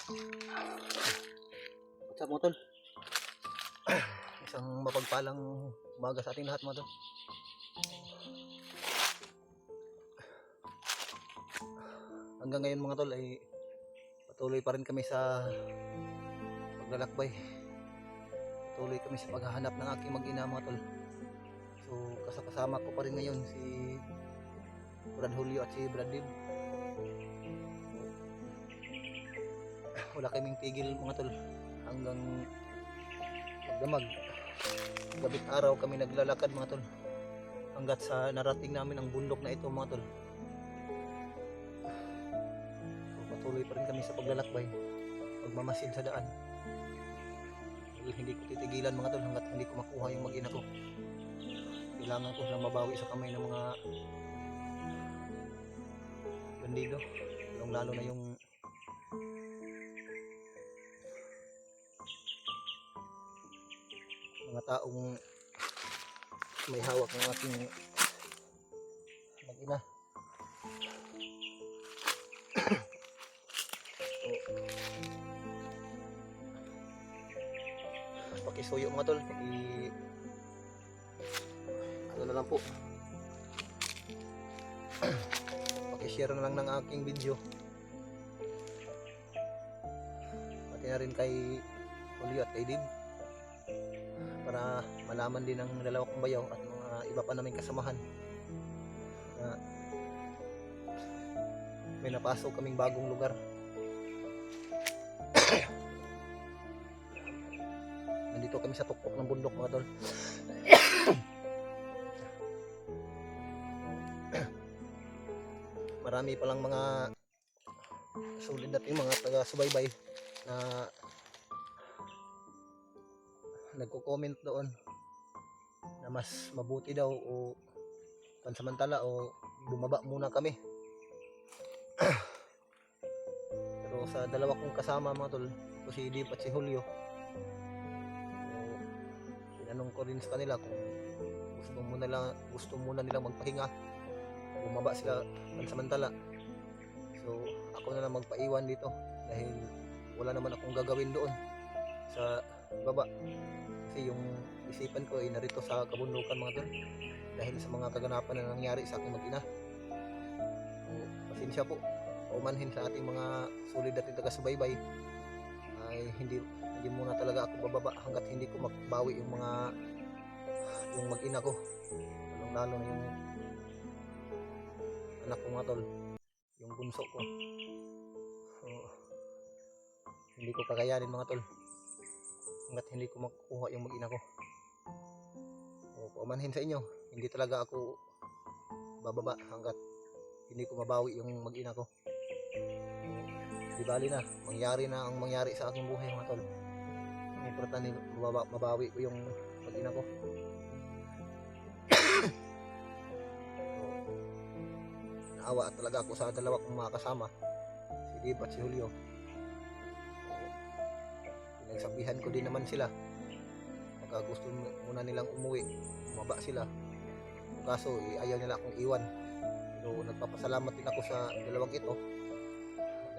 What's up mga tol? Isang mapagpalang umaga sa ating lahat mga tol. Hanggang ngayon mga tol ay patuloy pa rin kami sa paglalakbay. Patuloy kami sa paghahanap ng aking mag-ina mga tol. So kasama ko pa rin ngayon si Brad Julio at si Brad Dib. Wala kaming tigil mga tol hanggang magdamag. Gabit araw kami naglalakad mga tol hanggat sa narating namin ang bundok na ito mga tol. So, patuloy pa rin kami sa paglalakbay, pagmamasid sa daan. Hindi ko titigilan mga tol hanggat hindi ko makuha yung mag-ina ko. Kailangan ko silang mabawi sa kamay ng mga bandido, lalo na yung mga taong may hawak ng aking mag-ina. Pakisuyo mga tol, ano na lang po, pakishare na lang ng aking video, pati na rin kay Julio at kay Dib, para malaman din ng dalawa kong bayaw at mga iba pa naming kasamahan na may napasok kaming bagong lugar. Nandito kami sa tuktok ng bundok mga tol. Marami palang mga sulit natin mga taga-subaybay na nagko-comment doon na mas mabuti daw o pansamantala o bumaba muna kami. Pero sa dalawa kong kasama mga tol, si Dip at si Julio, so, tinanong ko rin sa kanila kung gusto muna nilang magpahinga, bumaba sila pansamantala. So ako na lang magpaiwan dito dahil wala naman akong gagawin doon sa baba, kasi yung isipan ko ay narito sa kabundukan mga tol dahil sa mga kaganapan na nangyari sa aking mag-ina. So, pasensya po, paumanhin sa ating mga solid at taga-subaybay ay hindi muna talaga ako bababa hanggat hindi ko mabawi yung mag-ina ko, lalo na yung anak ko mga tol, yung bunso ko. So, hindi ko kakayanin mga tol hanggat hindi ko makukuha yung mag-ina ko. So, paumanhin sa inyo, hindi talaga ako bababa hanggat hindi ko mabawi yung mag-ina ko. Di bali na, mangyari na ang mangyari sa aking buhay mga tol, ang importante mabawi ko yung mag-ina ko. So, naawa talaga ako sa dalawa kong mga kasama, si Dib at si Julio. Nagsabihan ko din naman sila, baka gusto muna nilang umuwi, bumaba sila, kaso ayaw nila akong iwan. So nagpapasalamat din ako sa dalawang ito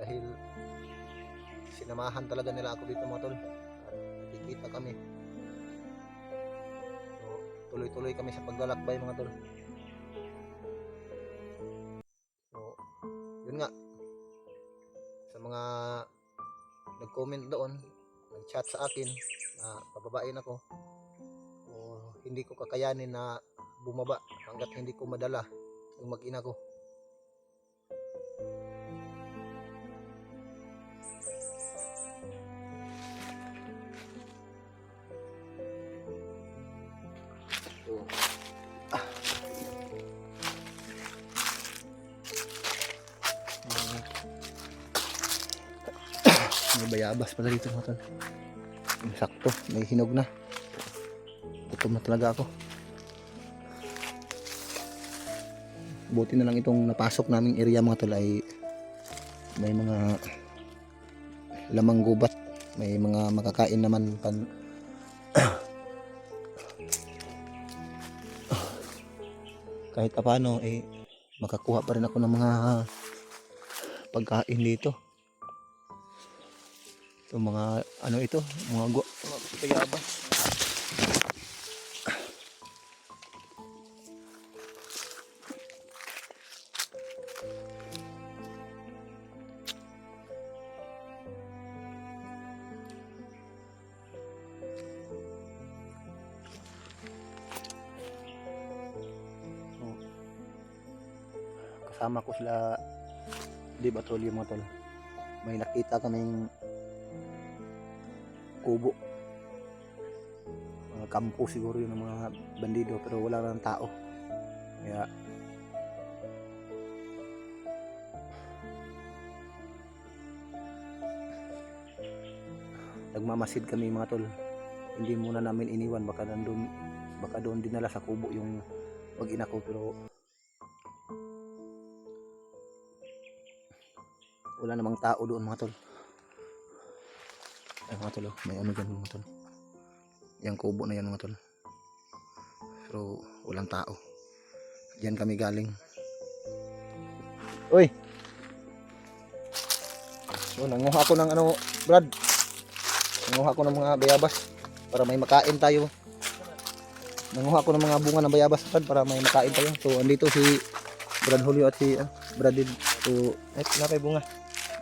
dahil sinamahan talaga nila ako dito mga tol at nakikita kami. So tuloy-tuloy kami sa paglalakbay mga tol. So yun nga, sa mga nag-comment doon, nag-chat sa akin na pababain ako o hindi ko kakayanin na bumaba hanggat hindi ko madala yung mag-ina ko. So, may bayabas pala dito mga tol. Sakto, may hinog na. Gutom na talaga ako. Buti na lang itong napasok naming area mga tol ay may mga lamang gubat, may mga makakain naman kahit paano eh makakuha pa rin ako ng mga pagkain dito. So mga ano ito, mga bayabas. Kasama ko sila di patrolyo mga tol. May nakita kaming kubo, mga kampo siguro yun ng mga bandido, pero wala lang tao. Kaya nagmamasid kami mga tol. Hindi muna namin iniwan, baka doon dinala sa kubo yung mag-ina ko, pero wala namang tao doon mga tol. Ay mga tol, may ano dyan mga tol, yung kubo na yan mga tol, pero walang tao. Diyan kami galing. Uy, so nanguha ko ng ano Brad, nanguha ko ng mga bayabas para may makain tayo. Nanguha ko ng mga bunga ng bayabas Brad para may makain tayo. So andito si Brad Julio at si Brad Did. So napay bunga.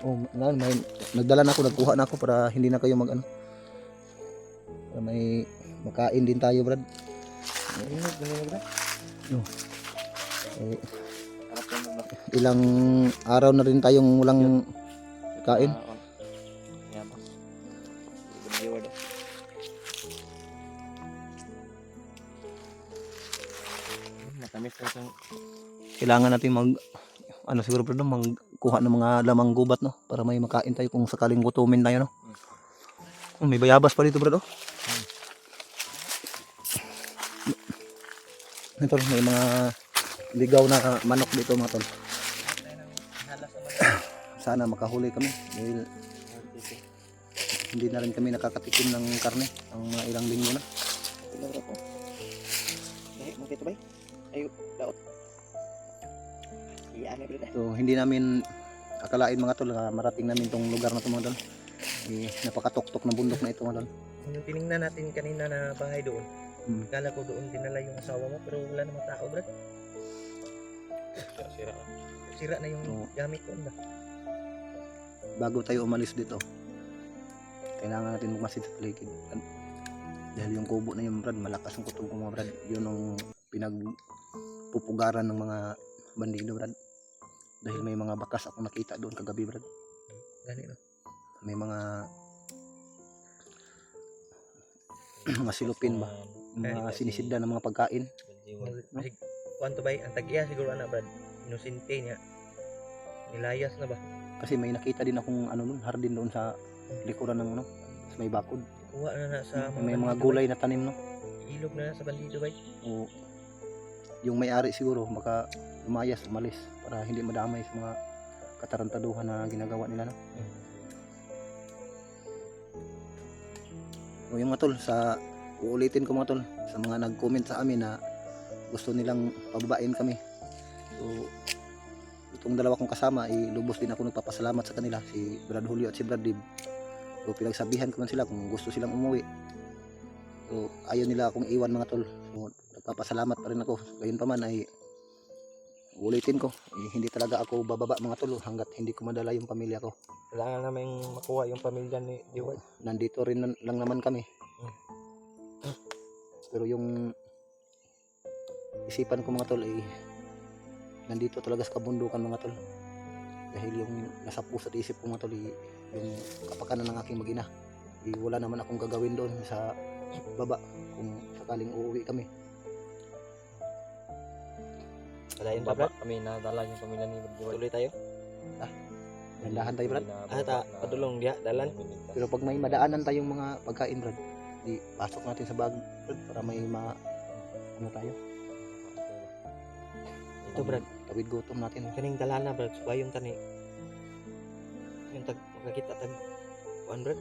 Oh, may nagdala na ako, nagkuha na ako para hindi na kayo mag ano. Para may makain din tayo, Brad. No. Ilang araw na rin tayong walang kain. Kailangan natin ano siguro Brad, magkuha ng mga lamang gubat no para may makain tayo kung sakaling gutumin tayo no. May bayabas pa dito Brad oh. Ito may mga ligaw na manok dito mga tol. Sana makahuli kami dahil hindi na rin kami nakakatikim ng karne ang mga ilang linggo na. Makita ba? Ayo, daot. So hindi namin akalain mga tol marating namin tong lugar na ito mga tol. Napakatuktok ng bundok na ito mga tol. Yung tiningnan natin kanina na bahay doon, kala ko doon dinala yung asawa mo pero wala namang tao Brad. Sira na yung gamit doon ba? Bago tayo umalis dito, kailangan natin magmasid sa paligid. Dahil yung kubo na yun Brad, malakas ang kutob ko mga Brad. Yun ang pinagpupugaran ng mga bandido Brad. Dahil may mga bakas ako nakita doon kagabi Brad. Gani no? May mga silupin ba? Mga sinisidda ng mga pagkain. No? Kuanto ba? Ang tag-iya siguro ana Brad. Inosente niya. Nilayas na ba? Kasi may nakita din akong ano nun, hardin doon sa likuran ng ano, sa may bakod. Kuha na sa may mga gulay na tanim no. Ilog na sa bandido ba? O yung may-ari siguro baka lumayas, umalis para hindi madamay sa mga katarantaduhan na ginagawa nila no. O yung mga tol, uulitin ko mga tol sa mga nag-comment sa amin na gusto nilang pababain kami. So itong dalawa kong kasama, lubos din ako nagpapasalamat sa kanila, si Brad Julio at si Brad Dib. So pinagsabihan ko man sila kung gusto silang umuwi. So ayaw nila akong iwan mga tol. So nagpapasalamat pa rin ako. Gayon pa man ay ulitin ko, hindi talaga ako bababa mga tol hanggat hindi ko madala yung pamilya ko. Kailangan namin makuha yung pamilya ni Diway. Nandito rin lang naman kami. Pero yung isipan ko mga tol ay nandito talaga sa kabundukan mga tol. Dahil yung nasa puso at isip ko mga tol yung kapakanan ng aking mag-ina. Wala naman akong gagawin doon sa baba kung sakaling uuwi kami. Dalayan pa Brad? Kami nadala yung pamilya ni Diway. Tuloy tayo? Dandahan tayo Brad. Padulong dia, dalan. Pero pag may madaanan tayong mga pagkain Brad, pasok natin sa bag Brad para may ano tayo. Ito Brad, tawid gutom natin. kaning dalana Brad, subayon tani. Yung makakita tag kuan Brad.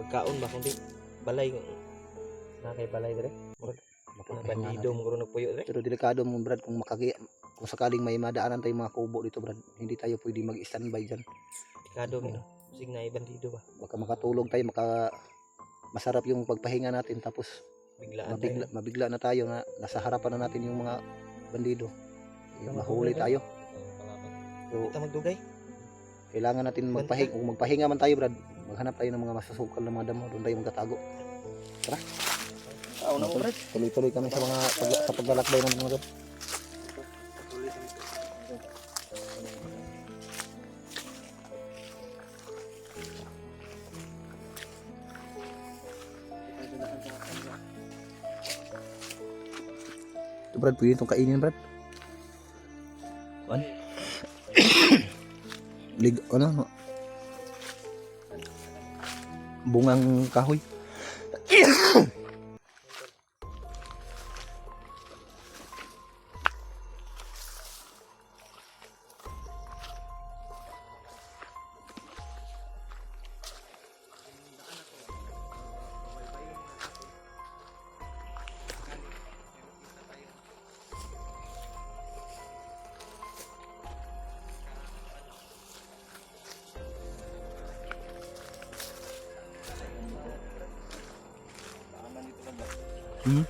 Pagkaon ba kundi balay na kay balay dire. Murag bandido mo guro nagpuyo dire. Pero delikado mo Brad kung sakaling may madaanan tayong mga kubo dito Brad, hindi tayo pwede mag-standby diyan. Delikado mi no. Sig na bandido ba? Baka makatulog tayo, masarap yung pagpahinga natin, tapos Biglaan mabigla na tayo na nasa harapan na natin yung mga bandido. Mahuli tayo. So, Kita magdugay. kailangan natin magpahinga man tayo, Brad. Maghanap tayo ng mga masusukal na mga damo, doon tayo magkatago. Tara. Na Brad. Tuloy-tuloy kami sa sa paglalakbay ng mga Brad. Ito, Brad, pwede itong kainin, Brad. Kuan? Ano? Bungang kahoy. Hmm?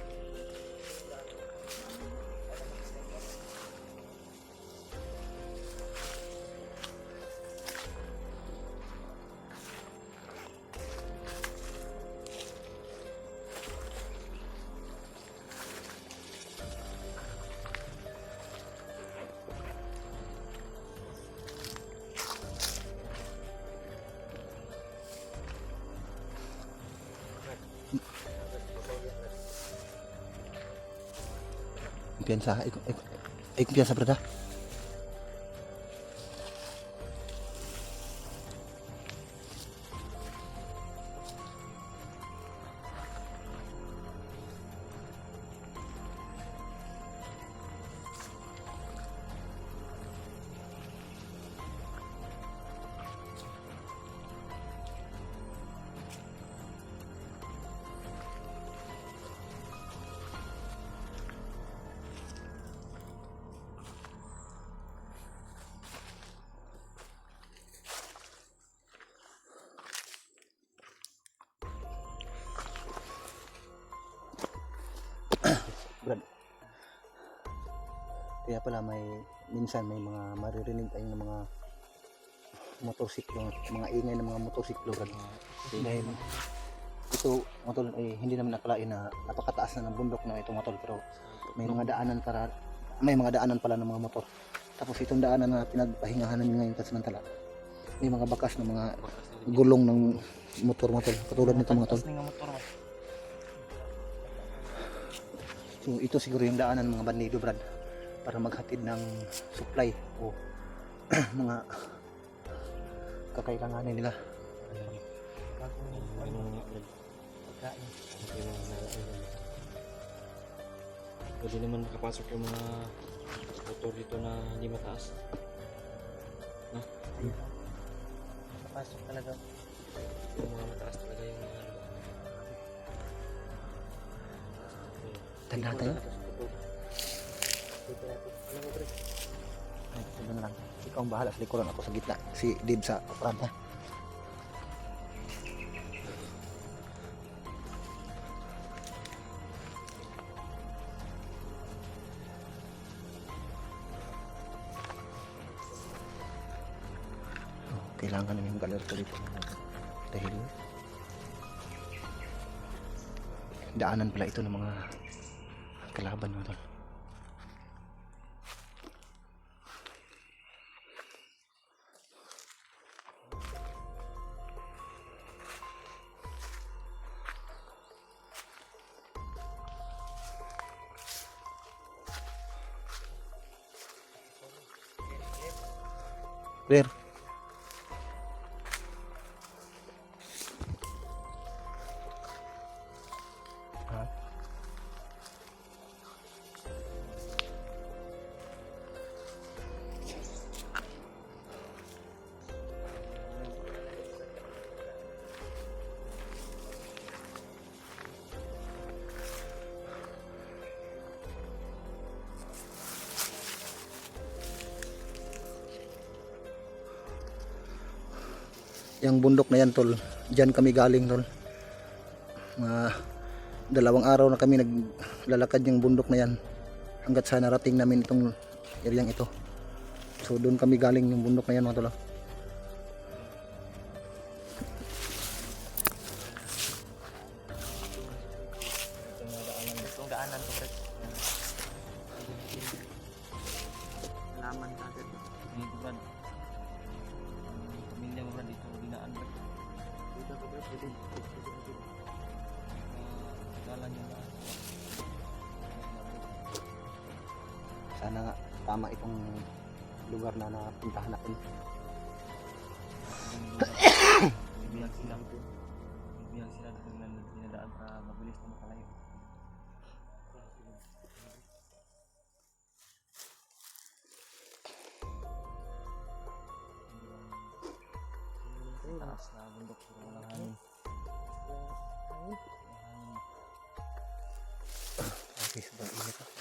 Kumpiyansa, ay kumpiyansa, Brad, ha? Brad. Kaya pala minsan may mga maririnig tayong mga motorsiklo, mga ingay ng mga motorsiklo, Brad. Dahil ito, motor, hindi naman nakalain na napakataas na ng bundok na itong motor, pero may mga daanan pala ng mga motor. Tapos itong daanan na pinagpahingahan namin ngayon pansamantala, may mga bakas ng mga gulong ng motor katulad nito mga tol. So ito siguro yung daanan ng mga bandido, Brad, para maghatid ng supply o mga kakailanganin nila. Pwede naman makapasok yung mga motor dito na hindi mataas. Makapasok talaga. Yung mga mataas talaga yung mga Tanda tayo. Ay, ito na lang. Ikaw ang bahala sa likuran, ako sa gitna. Si Dib sa upuran, ha? Kailangan namin mag-alert dito. Dahil daanan pala ito ng mga kalaban mo, tol. Clear. Yung bundok na yan, tol. Diyan kami galing, tol. Mga 2 araw na kami naglalakad yung bundok na yan hanggat sa narating namin itong areang ito. So doon kami galing yung bundok na yan, mga tol. Itong daanan to, pre. Laman natin. Dito, Brad. Pamilya mo, Brad, dito dinaan, Brad. Dito, Brad. Jalan yung daan. Sana nga tama itong lugar na napuntahan natin. Bibiyag sila. Bibiyag sila dito dinadaan para mabilis na makalayo. Taas na bundok pero walang hangin. Okay, sobrang init.